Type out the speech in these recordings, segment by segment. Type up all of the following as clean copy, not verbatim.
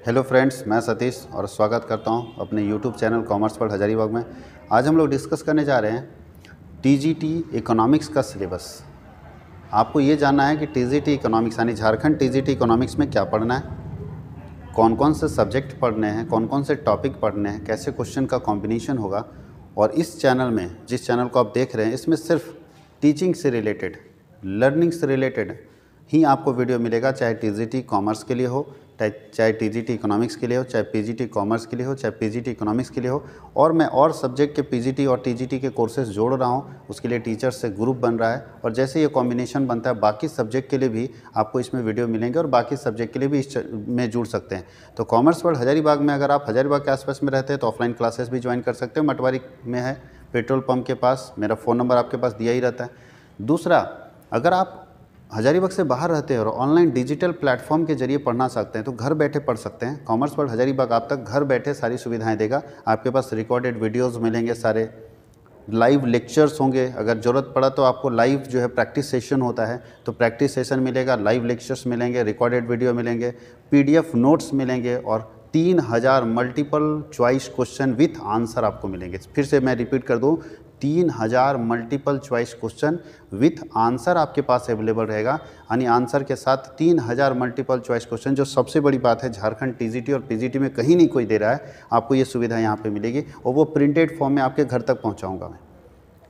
Hello friends, मैं सतीश और स्वागत करता हूं अपने YouTube channel commerce world Hazaribagh में। आज हम लोग डिस्कस करने जा रहे हैं टीजीटी इकोनॉमिक्स का सिलेबस। आपको ये जानना है कि टीजीटी इकोनॉमिक्स यानी झारखंड टीजीटी इकोनॉमिक्स में क्या पढ़ना है, कौन कौन से सब्जेक्ट पढ़ने हैं, कौन कौन से टॉपिक पढ़ने हैं, कैसे क्वेश्चन का कॉम्बिनेशन होगा। और इस चैनल में, जिस चैनल को आप देख रहे हैं, इसमें सिर्फ टीचिंग से रिलेटेड, लर्निंग से रिलेटेड ही आपको वीडियो मिलेगा, चाहे टीजीटी कॉमर्स के लिए हो, चाहे टीजीटी इकोनॉमिक्स के लिए हो, चाहे पीजीटी कॉमर्स के लिए हो, चाहे पीजीटी इकोनॉमिक्स के लिए हो। और मैं और सब्जेक्ट के पीजीटी और टीजीटी के कोर्सेज जोड़ रहा हूँ, उसके लिए टीचर्स से ग्रुप बन रहा है। और जैसे ये कॉम्बिनेशन बनता है, बाकी सब्जेक्ट के लिए भी आपको इसमें वीडियो मिलेंगे और बाकी सब्जेक्ट के लिए भी में जुड़ सकते हैं। तो कॉमर्स वर्ल्ड हजारीबाग में अगर आप हजारीबाग के आसपास में रहते हैं तो ऑफलाइन क्लासेस भी ज्वाइन कर सकते हैं। मटवारी में है, पेट्रोल पंप के पास। मेरा फ़ोन नंबर आपके पास दिया ही रहता है। दूसरा, अगर आप हजारीबाग से बाहर रहते हैं और ऑनलाइन डिजिटल प्लेटफॉर्म के जरिए पढ़ना चाहते हैं तो घर बैठे पढ़ सकते हैं। कॉमर्स वर्ल्ड हजारीबाग आप तक घर बैठे सारी सुविधाएं देगा। आपके पास रिकॉर्डेड वीडियोस मिलेंगे, सारे लाइव लेक्चर्स होंगे। अगर ज़रूरत पड़ा तो आपको लाइव जो है प्रैक्टिस सेशन होता है तो प्रैक्टिस सेशन मिलेगा, लाइव लेक्चर्स मिलेंगे, रिकॉर्डेड वीडियो मिलेंगे, पीडीएफ नोट्स मिलेंगे और 3000 multiple choice question with answer आपको मिलेंगे। फिर से मैं रिपीट कर दूं, 3000 multiple choice question with answer आपके पास अवेलेबल रहेगा। यानी आंसर के साथ 3000 मल्टीपल चॉइस क्वेश्चन। जो सबसे बड़ी बात है, झारखंड टीजीटी और पीजीटी में कहीं नहीं कोई दे रहा है। आपको ये सुविधा यहाँ पे मिलेगी और वो प्रिंटेड फॉर्म में आपके घर तक पहुँचाऊँगा मैं,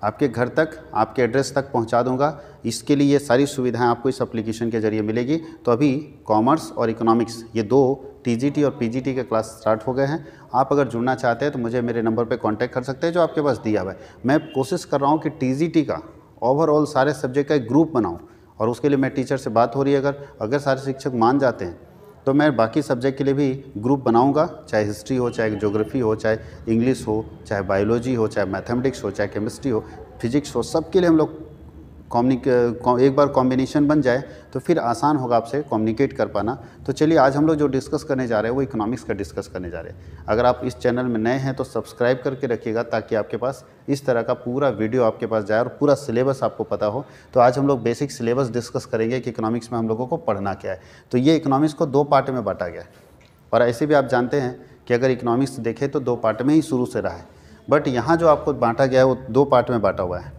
आपके घर तक, आपके एड्रेस तक पहुंचा दूंगा। इसके लिए ये सारी सुविधाएं आपको इस एप्लीकेशन के जरिए मिलेगी। तो अभी कॉमर्स और इकोनॉमिक्स, ये दो टीजीटी और पीजीटी के क्लास स्टार्ट हो गए हैं। आप अगर जुड़ना चाहते हैं तो मुझे मेरे नंबर पे कांटेक्ट कर सकते हैं जो आपके पास दिया हुआ है। मैं कोशिश कर रहा हूँ कि टीजीटी का ओवरऑल सारे सब्जेक्ट का एक ग्रुप बनाऊँ और उसके लिए मैं टीचर से बात हो रही है। अगर सारे शिक्षक मान जाते हैं तो मैं बाकी सब्जेक्ट के लिए भी ग्रुप बनाऊंगा, चाहे हिस्ट्री हो, चाहे ज्योग्राफी हो, चाहे इंग्लिश हो, चाहे बायोलॉजी हो, चाहे मैथमेटिक्स हो, चाहे केमिस्ट्री हो, फिजिक्स हो। सबके लिए हम लोग एक बार कॉम्बिनेशन बन जाए तो फिर आसान होगा आपसे कम्युनिकेट कर पाना। तो चलिए, आज हम लोग जो डिस्कस करने जा रहे हैं वो इकोनॉमिक्स का डिस्कस करने जा रहे हैं। अगर आप इस चैनल में नए हैं तो सब्सक्राइब करके रखिएगा ताकि आपके पास इस तरह का पूरा वीडियो आपके पास जाए और पूरा सिलेबस आपको पता हो। तो आज हम लोग बेसिक सिलेबस डिस्कस करेंगे कि इकोनॉमिक्स में हम लोगों को पढ़ना क्या है। तो ये इकोनॉमिक्स को 2 पार्ट में बांटा गया है और ऐसे भी आप जानते हैं कि अगर इकोनॉमिक्स देखें तो 2 पार्ट में ही शुरू से रहा है, बट यहाँ जो आपको बांटा गया है वो 2 पार्ट में बांटा हुआ है।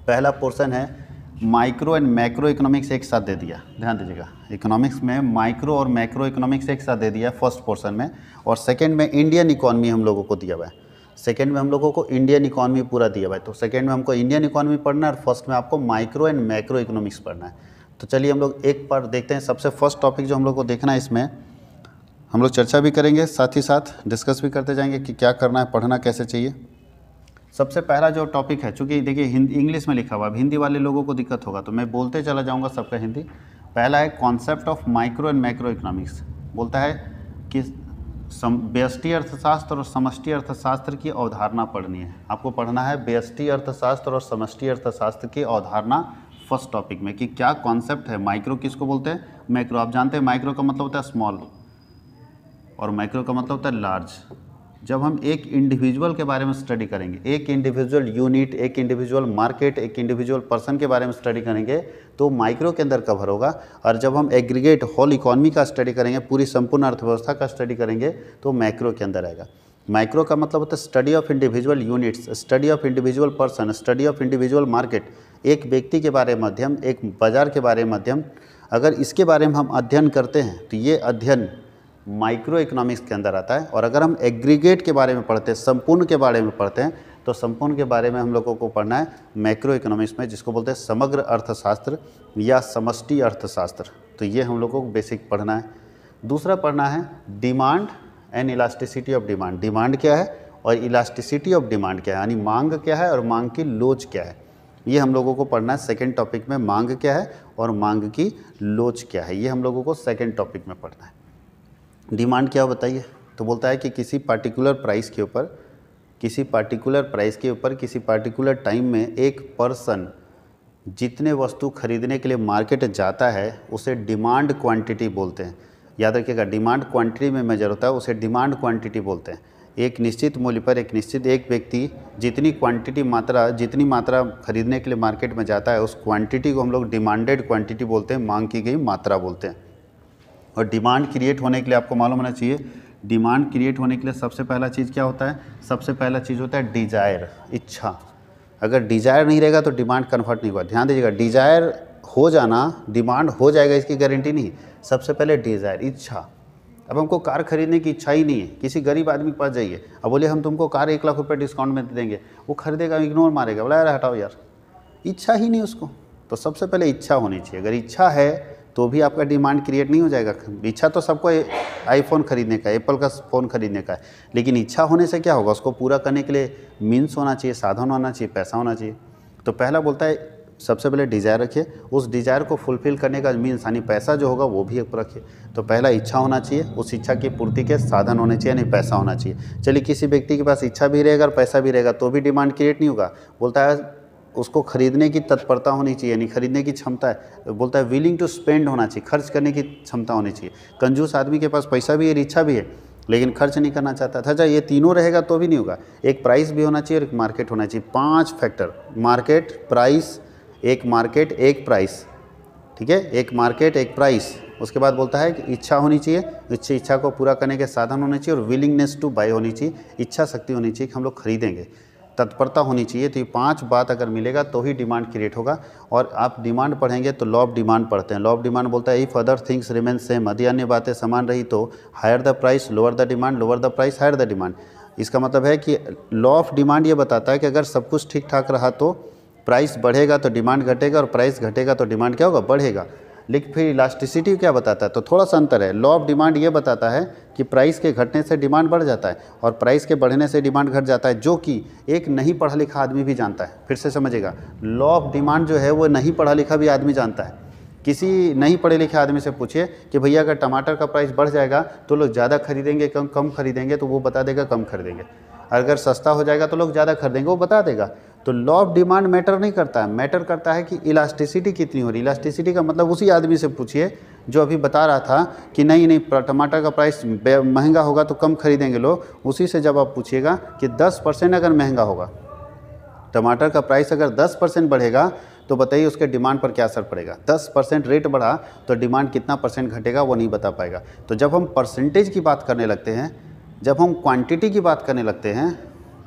पहला पोर्शन है माइक्रो एंड मैक्रो इकोनॉमिक्स एक साथ दे दिया। ध्यान दीजिएगा, इकोनॉमिक्स में माइक्रो और मैक्रो इकोनॉमिक्स एक साथ दे दिया फर्स्ट पोर्शन में। और सेकंड में इंडियन इकोनॉमी हम लोगों को दिया हुआ है। सेकंड में हम लोगों को इंडियन इकोनॉमी पूरा दिया हुआ है। तो सेकंड में हमको इंडियन इकोनॉमी पढ़ना है और फर्स्ट में आपको माइक्रो एंड मैक्रो इकोनॉमिक्स पढ़ना है। तो चलिए हम लोग एक बार देखते हैं। सबसे फर्स्ट टॉपिक जो हम लोग को देखना है, इसमें हम लोग चर्चा भी करेंगे, साथ ही साथ डिस्कस भी करते जाएंगे कि क्या करना है, पढ़ना कैसे चाहिए। सबसे पहला जो टॉपिक है, चूँकि देखिए हिंदी इंग्लिश में लिखा हुआ, अब हिंदी वाले लोगों को दिक्कत होगा तो मैं बोलते चला जाऊंगा सबका हिंदी। पहला है concept of micro and macro economics. बोलता है कि व्यष्टि अर्थशास्त्र और समष्टि अर्थशास्त्र की अवधारणा पढ़नी है। आपको पढ़ना है व्यष्टि अर्थशास्त्र और समष्टि अर्थशास्त्र की अवधारणा फर्स्ट टॉपिक में, कि क्या कॉन्सेप्ट है। माइक्रो किसको बोलते हैं? मैक्रो। आप जानते हैं माइक्रो का मतलब होता है स्मॉल और मैक्रो का मतलब होता है लार्ज। जब हम एक इंडिविजुअल के बारे में स्टडी करेंगे, एक इंडिविजुअल यूनिट, एक इंडिविजुअल मार्केट, एक इंडिविजुअल पर्सन के बारे में स्टडी करेंगे तो माइक्रो के अंदर कवर होगा। और जब हम एग्रीगेट होल इकोनॉमी का स्टडी करेंगे, पूरी संपूर्ण अर्थव्यवस्था का स्टडी करेंगे तो मैक्रो के अंदर आएगा। माइक्रो का मतलब होता है study of individual units, study of individual person, study of individual market. एक व्यक्ति के बारे में अध्ययन, एक बाजार के बारे में अध्ययन, अगर इसके बारे में हम अध्ययन करते हैं तो ये अध्ययन माइक्रो इकोनॉमिक्स के अंदर आता है। और अगर हम एग्रीगेट के बारे में पढ़ते हैं, संपूर्ण के बारे में पढ़ते हैं, तो संपूर्ण के बारे में हम लोगों को पढ़ना है मैक्रो इकोनॉमिक्स में, जिसको बोलते हैं समग्र अर्थशास्त्र या समष्टि अर्थशास्त्र। तो ये हम लोगों को बेसिक पढ़ना है। दूसरा पढ़ना है demand and elasticity of demand. Demand क्या है और इलास्टिसिटी ऑफ डिमांड क्या है, यानी मांग क्या है और मांग की लोच क्या है, ये हम लोगों को पढ़ना है सेकेंड टॉपिक में। मांग क्या है और मांग की लोच क्या है, ये हम लोगों को सेकेंड टॉपिक में पढ़ना है। डिमांड क्या बताइए? तो बोलता है कि किसी पार्टिकुलर प्राइस के ऊपर, किसी पार्टिकुलर टाइम में एक पर्सन जितने वस्तु खरीदने के लिए मार्केट जाता है उसे डिमांड क्वांटिटी बोलते हैं। याद रखिएगा, डिमांड क्वांटिटी में मेजर होता है, उसे डिमांड क्वांटिटी बोलते हैं। एक निश्चित मूल्य पर एक व्यक्ति जितनी मात्रा खरीदने के लिए मार्केट में जाता है, उस क्वांटिटी को हम लोग डिमांडेड क्वांटिटी बोलते हैं, मांग की गई मात्रा बोलते हैं। और डिमांड क्रिएट होने के लिए आपको मालूम होना चाहिए, डिमांड क्रिएट होने के लिए सबसे पहला चीज़ क्या होता है? सबसे पहला चीज़ होता है डिजायर, इच्छा। अगर डिजायर नहीं रहेगा तो डिमांड कन्वर्ट नहीं होगा। ध्यान दीजिएगा, डिजायर हो जाना डिमांड हो जाएगा इसकी गारंटी नहीं। सबसे पहले डिजायर, इच्छा। अब हमको कार खरीदने की इच्छा ही नहीं है, किसी गरीब आदमी के पास जाइए, अब बोले हम तुमको कार 1 लाख रुपये डिस्काउंट में दे देंगे, वो खरीदेगा, इग्नोर मारेगा, बोला यार हटाओ यार, इच्छा ही नहीं उसको। तो सबसे पहले इच्छा होनी चाहिए। अगर इच्छा है तो भी आपका डिमांड क्रिएट नहीं हो जाएगा। इच्छा तो सबको आईफोन खरीदने का, एप्पल का फ़ोन खरीदने का है, लेकिन इच्छा होने से क्या होगा? उसको पूरा करने के लिए मीन्स होना चाहिए, साधन होना चाहिए, पैसा होना चाहिए। तो पहला बोलता है सबसे पहले डिज़ायर रखिए, उस डिज़ायर को फुलफ़िल करने का मीन्स यानी पैसा जो होगा वो भी रखिए। तो पहला इच्छा होना चाहिए, उस इच्छा की पूर्ति के साधन होने चाहिए, यानी पैसा होना चाहिए। चलिए किसी व्यक्ति के पास इच्छा भी रहेगा और पैसा भी रहेगा तो भी डिमांड क्रिएट नहीं होगा। बोलता है उसको खरीदने की तत्परता होनी चाहिए, यानी खरीदने की क्षमता है। बोलता है विलिंग टू स्पेंड होना चाहिए, खर्च करने की क्षमता होनी चाहिए। कंजूस आदमी के पास पैसा भी है, इच्छा भी है, लेकिन खर्च नहीं करना चाहता था। ये तीनों रहेगा तो भी नहीं होगा। एक प्राइस भी होना चाहिए और एक मार्केट होना चाहिए। 5 फैक्टर, मार्केट, प्राइस, एक मार्केट एक प्राइस, ठीक है, एक मार्केट एक प्राइस। उसके बाद बोलता है कि इच्छा होनी चाहिए, इच्छा को पूरा करने के साधन होने चाहिए, और विलिंगनेस टू बाय होनी चाहिए, इच्छा शक्ति होनी चाहिए कि हम लोग खरीदेंगे, तत्परता होनी चाहिए। तो ये 5 बात अगर मिलेगा तो ही डिमांड क्रिएट होगा। और आप डिमांड पढ़ेंगे तो लॉ ऑफ डिमांड पढ़ते हैं। लॉ ऑफ डिमांड बोलता है if other things remain same, यदि अन्य बातें समान रही तो higher the price, lower the demand, lower the price, higher the demand. इसका मतलब है कि लॉ ऑफ डिमांड ये बताता है कि अगर सब कुछ ठीक ठाक रहा तो प्राइस बढ़ेगा तो डिमांड घटेगा, और प्राइस घटेगा तो डिमांड क्या होगा? बढ़ेगा। लेकिन फिर इलास्टिसिटी क्या बताता है? तो थोड़ा सा अंतर है। लॉ ऑफ डिमांड ये बताता है कि प्राइस के घटने से डिमांड बढ़ जाता है और प्राइस के बढ़ने से डिमांड घट जाता है, जो कि एक नहीं पढ़ा लिखा आदमी भी जानता है। फिर से समझिएगा, लॉ ऑफ डिमांड जो है वो नहीं पढ़ा लिखा भी आदमी जानता है। किसी नहीं पढ़े लिखे आदमी से पूछिए कि भैया अगर टमाटर का प्राइस बढ़ जाएगा तो लोग ज़्यादा खरीदेंगे कम खरीदेंगे, तो वो बता देगा कम खरीदेंगे। अगर सस्ता हो जाएगा तो लोग ज़्यादा खरीदेंगे, वो बता देगा। तो लॉ ऑफ डिमांड मैटर नहीं करता है, मैटर करता है कि इलास्टिसिटी कितनी हो रही है। इलास्टिसिटी का मतलब उसी आदमी से पूछिए जो अभी बता रहा था कि नहीं टमाटर का प्राइस महंगा होगा तो कम खरीदेंगे लोग, उसी से जब आप पूछिएगा कि 10% अगर महंगा होगा, टमाटर का प्राइस अगर 10% बढ़ेगा तो बताइए उसके डिमांड पर क्या असर पड़ेगा। 10% रेट बढ़ा तो डिमांड कितना परसेंट घटेगा वो नहीं बता पाएगा। तो जब हम परसेंटेज की बात करने लगते हैं, जब हम क्वांटिटी की बात करने लगते हैं,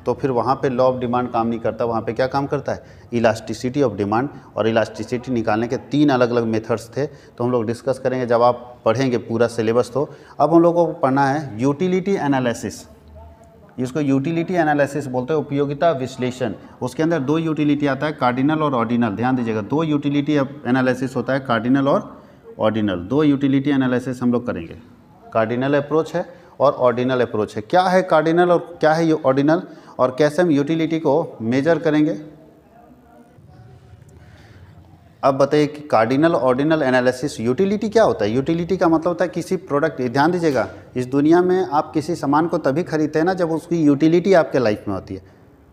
तो फिर वहाँ पे लॉ ऑफ डिमांड काम नहीं करता। वहाँ पे क्या काम करता है? Elasticity of demand. और इलास्टिसिटी निकालने के 3 अलग अलग मेथड्स थे, तो हम लोग डिस्कस करेंगे जब आप पढ़ेंगे पूरा सिलेबस। तो अब हम लोगों को पढ़ना है यूटिलिटी एनालिसिस। इसको यूटिलिटी एनालिसिस बोलते हैं, उपयोगिता विश्लेषण। उसके अंदर 2 यूटिलिटी आता है, कार्डिनल और ऑर्डिनल। ध्यान दीजिएगा, 2 यूटिलिटी एनालिसिस होता है, कार्डिनल और ऑर्डिनल। 2 यूटिलिटी एनालिसिस हम लोग करेंगे। कार्डिनल अप्रोच है और ऑर्डिनल अप्रोच है। क्या है कार्डिनल और क्या है ऑर्डिनल, और कैसे हम यूटिलिटी को मेजर करेंगे। अब बताइए कि कार्डिनल ऑर्डिनल एनालिसिस, यूटिलिटी क्या होता है? यूटिलिटी का मतलब होता है किसी प्रोडक्ट, ध्यान दीजिएगा, इस दुनिया में आप किसी सामान को तभी खरीदते हैं ना जब उसकी यूटिलिटी आपके लाइफ में होती है।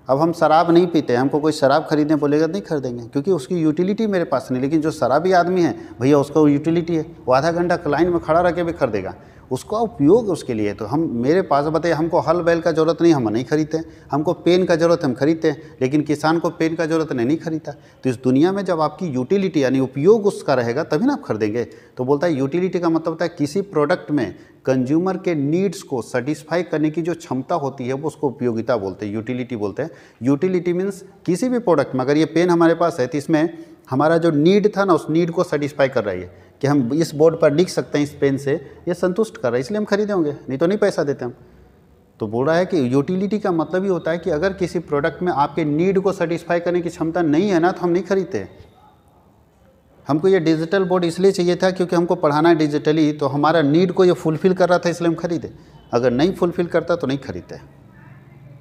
अब हम शराब नहीं पीते, हमको कोई शराब खरीदने बोलेगा नहीं खरीदेंगे, क्योंकि उसकी यूटिलिटी मेरे पास नहीं। लेकिन जो शराबी आदमी है भैया, उसका यूटिलिटी है, वो आधा घंटा लाइन में खड़ा रह के भी खरीदेगा, उसका उपयोग उसके लिए। तो हम, मेरे पास बताइए, हमको हल बैल का ज़रूरत नहीं, हम नहीं खरीदते। हमको पेन का ज़रूरत हम खरीदते हैं, लेकिन किसान को पेन का ज़रूरत नहीं खरीदता। तो इस दुनिया में जब आपकी यूटिलिटी यानी उपयोग उसका रहेगा तभी ना आप खरीदेंगे। तो बोलता है यूटिलिटी का मतलब होता है किसी प्रोडक्ट में कंज्यूमर के नीड्स को सेटिस्फाई करने की जो क्षमता होती है वो उसको उपयोगिता बोलते हैं, यूटिलिटी बोलते हैं। यूटिलिटी मीन्स किसी भी प्रोडक्ट में, अगर ये पेन हमारे पास है तो इसमें हमारा जो नीड था ना, उस नीड को सेटिस्फाई कर रही है कि हम इस बोर्ड पर लिख सकते हैं इस पेन से, ये संतुष्ट कर रहा है, इसलिए हम खरीदेंगे, नहीं तो नहीं पैसा देते हम। तो बोल रहा है कि यूटिलिटी का मतलब ही होता है कि अगर किसी प्रोडक्ट में आपके नीड को सेटिस्फाई करने की क्षमता नहीं है ना, तो हम नहीं खरीदते। हमको ये डिजिटल बोर्ड इसलिए चाहिए था क्योंकि हमको पढ़ाना है डिजिटली, तो हमारा नीड को ये फुलफ़िल कर रहा था, इसलिए हम खरीदे। अगर नहीं फुलफ़िल करता तो नहीं खरीदते।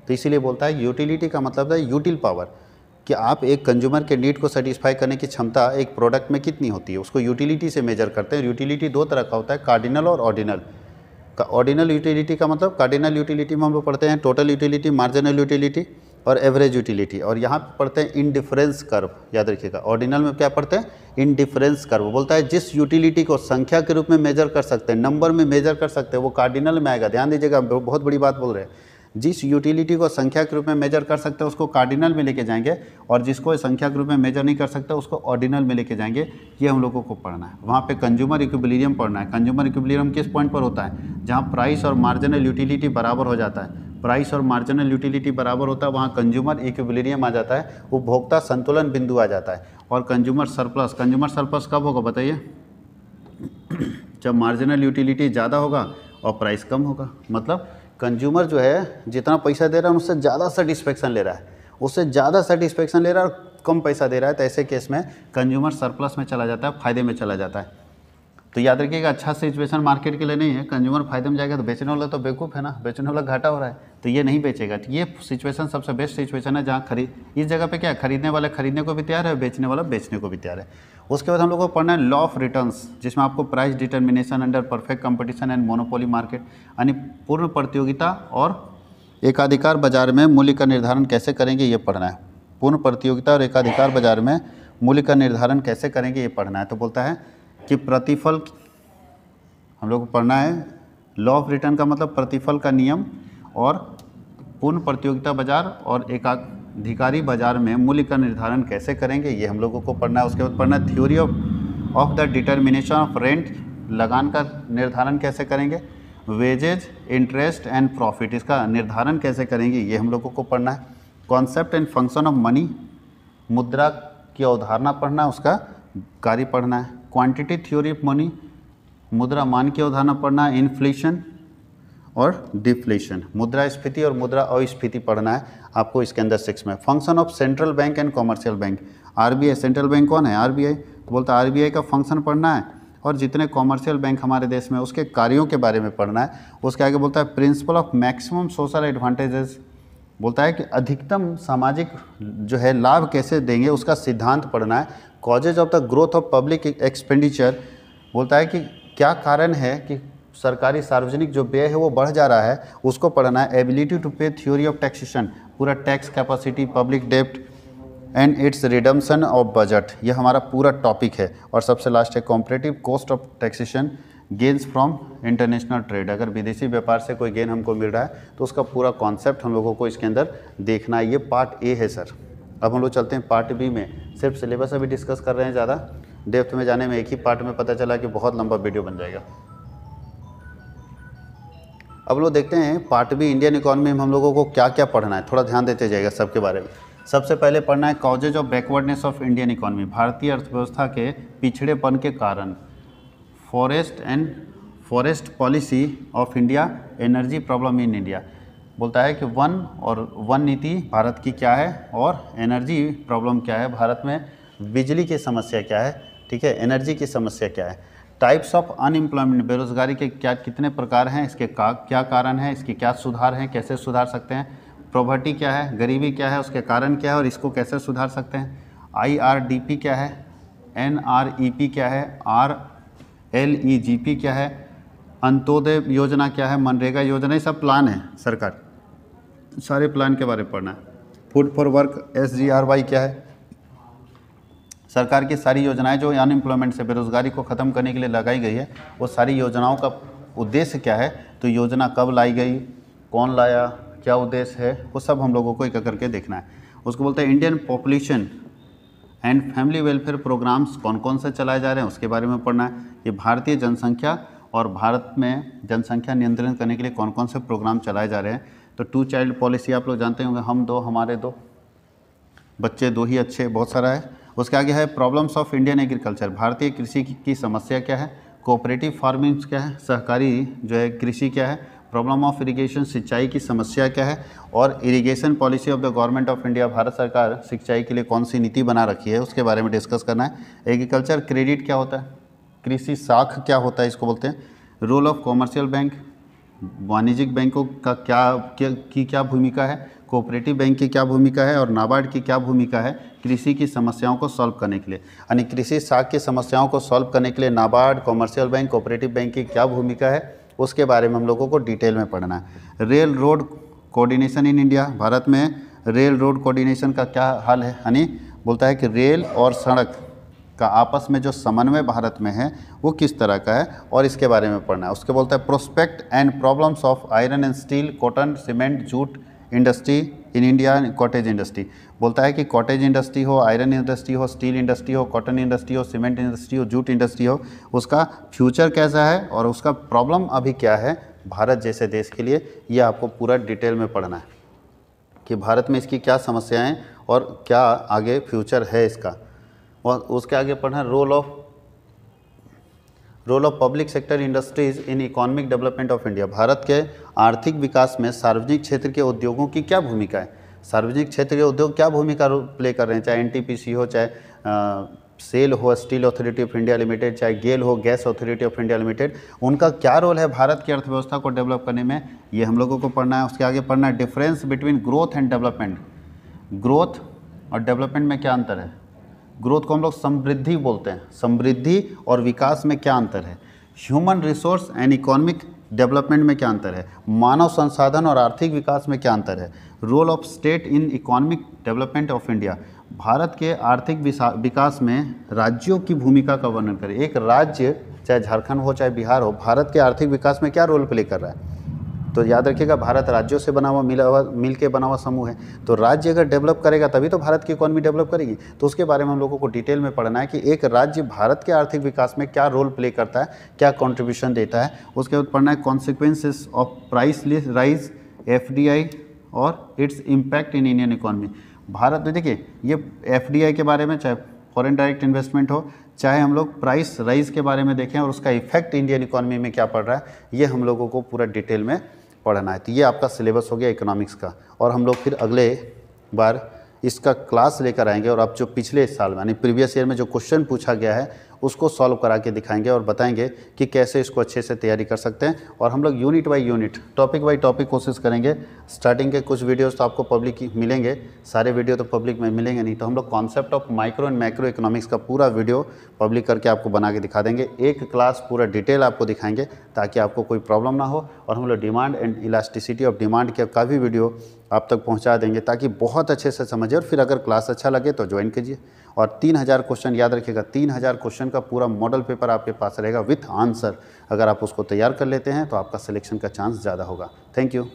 तो इसीलिए बोलता है यूटिलिटी का मतलब है यूटिल पावर, कि आप एक कंज्यूमर के नीड को सेटिस्फाई करने की क्षमता एक प्रोडक्ट में कितनी होती है, उसको यूटिलिटी से मेजर करते हैं। यूटिलिटी 2 तरह का होता है, कार्डिनल और ऑर्डिनल। ऑर्डिनल यूटिलिटी का मतलब, कार्डिनल यूटिलिटी में हम लोग पढ़ते हैं टोटल यूटिलिटी, मार्जिनल यूटिलिटी और एवरेज यूटिलिटी। और यहाँ पे पढ़ते हैं इंडिफरेंस कर्व, याद रखिएगा। ऑर्डिनल में क्या पढ़ते हैं? Indifference curve. बोलता है जिस यूटिलिटी को संख्या के रूप में मेजर कर सकते हैं, नंबर में मेजर कर सकते हैं, वो कार्डिनल में आएगा। ध्यान दीजिएगा, बहुत बड़ी बात बोल रहे हैं। जिस यूटिलिटी को संख्या के रूप में मेजर कर सकते हैं उसको कार्डिनल में लेके जाएंगे, और जिसको संख्या के रूप में मेजर नहीं कर सकते उसको ऑर्डिनल में लेके जाएंगे। ये हम लोगों को पढ़ना है। वहाँ पे कंज्यूमर इक्विलिब्रियम पढ़ना है। कंज्यूमर इक्विलिब्रियम किस पॉइंट पर होता है? जहाँ प्राइस और मार्जिनल यूटिलिटी बराबर हो जाता है। प्राइस और मार्जिनल यूटिलिटी बराबर होता है, वहाँ कंज्यूमर इक्विलिब्रियम आ जाता है, उपभोक्ता संतुलन बिंदु आ जाता है। और कंज्यूमर सरप्लस कब होगा बताइए? जब मार्जिनल यूटिलिटी ज़्यादा होगा और प्राइस कम होगा। मतलब कंज्यूमर जो है जितना पैसा दे रहा है उससे ज़्यादा सेटिस्फेक्शन ले रहा है, उससे ज़्यादा सेटिस्फेक्शन ले रहा है और कम पैसा दे रहा है, तो ऐसे केस में कंज्यूमर सरप्लस में चला जाता है, फायदे में चला जाता है। तो याद रखिएगा, अच्छा सिचुएशन मार्केट के लिए नहीं है। कंज्यूमर फायदे में जाएगा तो बेचने वाला तो बेवकूफ़ है ना, बेचने वाला घाटा हो रहा है, तो ये नहीं बेचेगा। तो ये सिचुएशन सबसे बेस्ट सिचुएशन है जहाँ इस जगह पे क्या है, खरीदने वाला खरीदने को भी तैयार है, बेचने वाला बेचने को भी तैयार है। उसके बाद हम लोग को पढ़ना है लॉ ऑफ रिटर्न्स, जिसमें आपको price determination under perfect competition and monopoly market, यानी पूर्ण प्रतियोगिता और एकाधिकार बाजार में मूल्य का निर्धारण कैसे करेंगे ये पढ़ना है। पूर्ण प्रतियोगिता और एकाधिकार बाजार में मूल्य का निर्धारण कैसे करेंगे ये पढ़ना है। तो बोलता है कि प्रतिफल, हम लोग को पढ़ना है लॉ ऑफ रिटर्न का मतलब प्रतिफल का नियम, और पूर्ण प्रतियोगिता बाजार और एकाधिकारी बाजार में मूल्य का निर्धारण कैसे करेंगे ये हम लोगों को पढ़ना है। उसके बाद पढ़ना है theory of the determination of rent, लगान का निर्धारण कैसे करेंगे, वेजेज, इंटरेस्ट एंड प्रॉफिट, इसका निर्धारण कैसे करेंगे ये हम लोगों को पढ़ना है। Concept and function of money, मुद्रा की अवधारणा पढ़ना है, उसका कार्य पढ़ना है। क्वांटिटी थ्योरी ऑफ मनी, मुद्रा मान की अवधारणा पढ़ना है। इन्फ्लेशन और डिफ्लेशन, मुद्रास्फीति और मुद्रा अस्फीति पढ़ना है आपको इसके अंदर 6 में। Function of central bank and commercial bank, RBI, central bank कौन है? आरबीआई। तो बोलता है आरबीआई का फंक्शन पढ़ना है, और जितने कॉमर्शियल बैंक हमारे देश में उसके कार्यों के बारे में पढ़ना है। उसके आगे बोलता है principle of maximum social advantages, बोलता है कि अधिकतम सामाजिक जो है लाभ कैसे देंगे उसका सिद्धांत पढ़ना है। Causes of the growth of public expenditure, बोलता है कि क्या कारण है कि सरकारी सार्वजनिक जो व्यय है वो बढ़ जा रहा है, उसको पढ़ना है। Ability to pay theory of taxation, पूरा टैक्स कैपेसिटी, पब्लिक डेप्ट and its redemption of budget, ये हमारा पूरा टॉपिक है। और सबसे लास्ट है comparative cost of taxation, gains from international trade, अगर विदेशी व्यापार से कोई गेन हमको मिल रहा है तो उसका पूरा कॉन्सेप्ट हम लोगों को इसके अंदर देखना है। ये पार्ट ए है सर। अब हम लोग चलते हैं पार्ट बी में। सिर्फ सिलेबस अभी डिस्कस कर रहे हैं, ज़्यादा डेप्थ में जाने में एक ही पार्ट में पता चला कि बहुत लंबा वीडियो बन जाएगा। अब लोग देखते हैं पार्ट बी, इंडियन इकोनॉमी में हम लोगों को क्या क्या पढ़ना है, थोड़ा ध्यान देते जाएगा सबके बारे में। सबसे पहले पढ़ना है causes of backwardness of Indian economy, भारतीय अर्थव्यवस्था के पिछड़ेपन के कारण। Forest policy of India, energy problem in India, बोलता है कि वन नीति भारत की क्या है और एनर्जी प्रॉब्लम क्या है, भारत में बिजली की समस्या क्या है, ठीक है, एनर्जी की समस्या क्या है। टाइप्स ऑफ अनएम्प्लॉयमेंट, बेरोजगारी के कितने प्रकार हैं, इसके क्या कारण है, इसके क्या सुधार हैं, कैसे सुधार सकते हैं। प्रॉपर्टी क्या है, गरीबी क्या है, उसके कारण क्या है और इसको कैसे सुधार सकते हैं। IRDP क्या है, NREP क्या है, RLEGP क्या है, अंत्योदय योजना क्या है, मनरेगा योजना, ये सब प्लान है सरकार, सारे प्लान के बारे में पढ़ना है। फूड फॉर वर्क, SGRY क्या है, सरकार की सारी योजनाएं जो अनएम्प्लॉयमेंट से, बेरोजगारी को ख़त्म करने के लिए लगाई गई है, वो सारी योजनाओं का उद्देश्य क्या है, तो योजना कब लाई गई, कौन लाया, क्या उद्देश्य है, वो सब हम लोगों को एक करके देखना है। उसको बोलते हैं Indian population and family welfare programmes कौन कौन से चलाए जा रहे हैं उसके बारे में पढ़ना है। ये भारतीय जनसंख्या और भारत में जनसंख्या नियंत्रण करने के लिए कौन कौन से प्रोग्राम चलाए जा रहे हैं। तो 2 चाइल्ड पॉलिसी आप लोग जानते होंगे, हम 2 हमारे 2 बच्चे 2 ही अच्छे, बहुत सारा है। उसके आगे है प्रॉब्लम्स ऑफ इंडियन एग्रीकल्चर, भारतीय कृषि की समस्या क्या है। कोऑपरेटिव फार्मिंग क्या है, सहकारी जो है कृषि क्या है। प्रॉब्लम ऑफ इरिगेशन, सिंचाई की समस्या क्या है। और irrigation policy of the government of India, Bharat सरकार सिंचाई के लिए कौन सी नीति बना रखी है उसके बारे में डिस्कस करना है। एग्रीकल्चर क्रेडिट क्या होता है, कृषि साख क्या होता है, इसको बोलते हैं। रोल ऑफ कॉमर्शियल बैंक, वाणिज्यिक बैंकों का क्या भूमिका है, कोऑपरेटिव बैंक की क्या भूमिका है और नाबार्ड की क्या भूमिका है कृषि की समस्याओं को सॉल्व करने के लिए। यानी कृषि साख की समस्याओं को सॉल्व करने के लिए NABARD, commercial bank, cooperative bank की क्या भूमिका है उसके बारे में हम लोगों को डिटेल में पढ़ना है। Rail road coordination in India, Bharat में रेल रोड कोऑर्डिनेशन का क्या हाल है, यानी बोलता है कि रेल और सड़क का आपस में जो समन्वय भारत में है वो किस तरह का है, और इसके बारे में पढ़ना है। उसके बोलता है prospect and problems of iron and steel, cotton, cement, jute industry in India, cottage industry. बोलता है कि कॉटेज इंडस्ट्री हो, आयरन इंडस्ट्री हो, स्टील इंडस्ट्री हो, कॉटन इंडस्ट्री हो, सीमेंट इंडस्ट्री हो, जूट इंडस्ट्री हो, उसका फ्यूचर कैसा है और उसका प्रॉब्लम अभी क्या है भारत जैसे देश के लिए, ये आपको पूरा डिटेल में पढ़ना है कि भारत में इसकी क्या समस्याएं और क्या आगे फ्यूचर है इसका। और उसके आगे पढ़ना role of public sector industries in economic development of India. Bharat के आर्थिक विकास में सार्वजनिक क्षेत्र के उद्योगों की क्या भूमिका है, सार्वजनिक क्षेत्र के उद्योग क्या भूमिका प्ले कर रहे हैं, चाहे एनटीपीसी हो, चाहे सेल हो, steel authority of India limited, चाहे गेल हो, gas authority of India limited, उनका क्या रोल है भारत की अर्थव्यवस्था को डेवलप करने में, ये हम लोगों को पढ़ना है। उसके आगे पढ़ना है difference between growth and development. Growth और डेवलपमेंट में क्या अंतर है, ग्रोथ को हम लोग समृद्धि बोलते हैं, समृद्धि और विकास में क्या अंतर है, human resource and economic development में क्या अंतर है, मानव संसाधन और आर्थिक विकास में क्या अंतर है, role of state in economic development of India, Bharat के आर्थिक विकास में राज्यों की भूमिका का वर्णन करें। एक राज्य चाहे झारखंड हो चाहे बिहार हो, भारत के आर्थिक विकास में क्या रोल प्ले कर रहा है। तो याद रखिएगा भारत राज्यों से बना हुआ मिल के बना हुआ समूह है, तो राज्य अगर डेवलप करेगा तभी तो भारत की इकोनॉमी डेवलप करेगी। तो उसके बारे में हम लोगों को डिटेल में पढ़ना है कि एक राज्य भारत के आर्थिक विकास में क्या रोल प्ले करता है, क्या कंट्रीब्यूशन देता है। उसके बाद पढ़ना है consequences of price rise, FDI और its impact in Indian economy. Bharat में देखिए ये FDI के बारे में, चाहे फॉरेन डायरेक्ट इन्वेस्टमेंट हो, चाहे हम लोग प्राइस राइज के बारे में देखें और उसका इफेक्ट इंडियन इकोनॉमी में क्या पड़ रहा है, ये हम लोगों को पूरा डिटेल में पढ़ना है। तो ये आपका सिलेबस हो गया इकोनॉमिक्स का, और हम लोग फिर अगले बार इसका क्लास लेकर आएंगे और आप जो पिछले साल में यानी प्रीवियस ईयर में जो क्वेश्चन पूछा गया है उसको सॉल्व करा के दिखाएंगे और बताएंगे कि कैसे इसको अच्छे से तैयारी कर सकते हैं। और हम लोग unit by unit, topic by topic कोशिश करेंगे। स्टार्टिंग के कुछ वीडियोस तो आपको पब्लिक मिलेंगे, सारे वीडियो तो पब्लिक में मिलेंगे नहीं, तो हम लोग concept of micro and macro economics का पूरा वीडियो पब्लिक करके आपको बना के दिखा देंगे। एक क्लास पूरा डिटेल आपको दिखाएंगे ताकि आपको कोई प्रॉब्लम ना हो। और हम लोग demand and elasticity of demand का भी वीडियो आप तक पहुंचा देंगे ताकि बहुत अच्छे से समझे, और फिर अगर क्लास अच्छा लगे तो ज्वाइन कीजिए। और 3000 क्वेश्चन याद रखिएगा, 3000 क्वेश्चन का पूरा मॉडल पेपर आपके पास रहेगा विथ आंसर। अगर आप उसको तैयार कर लेते हैं तो आपका सिलेक्शन का चांस ज़्यादा होगा। Thank you.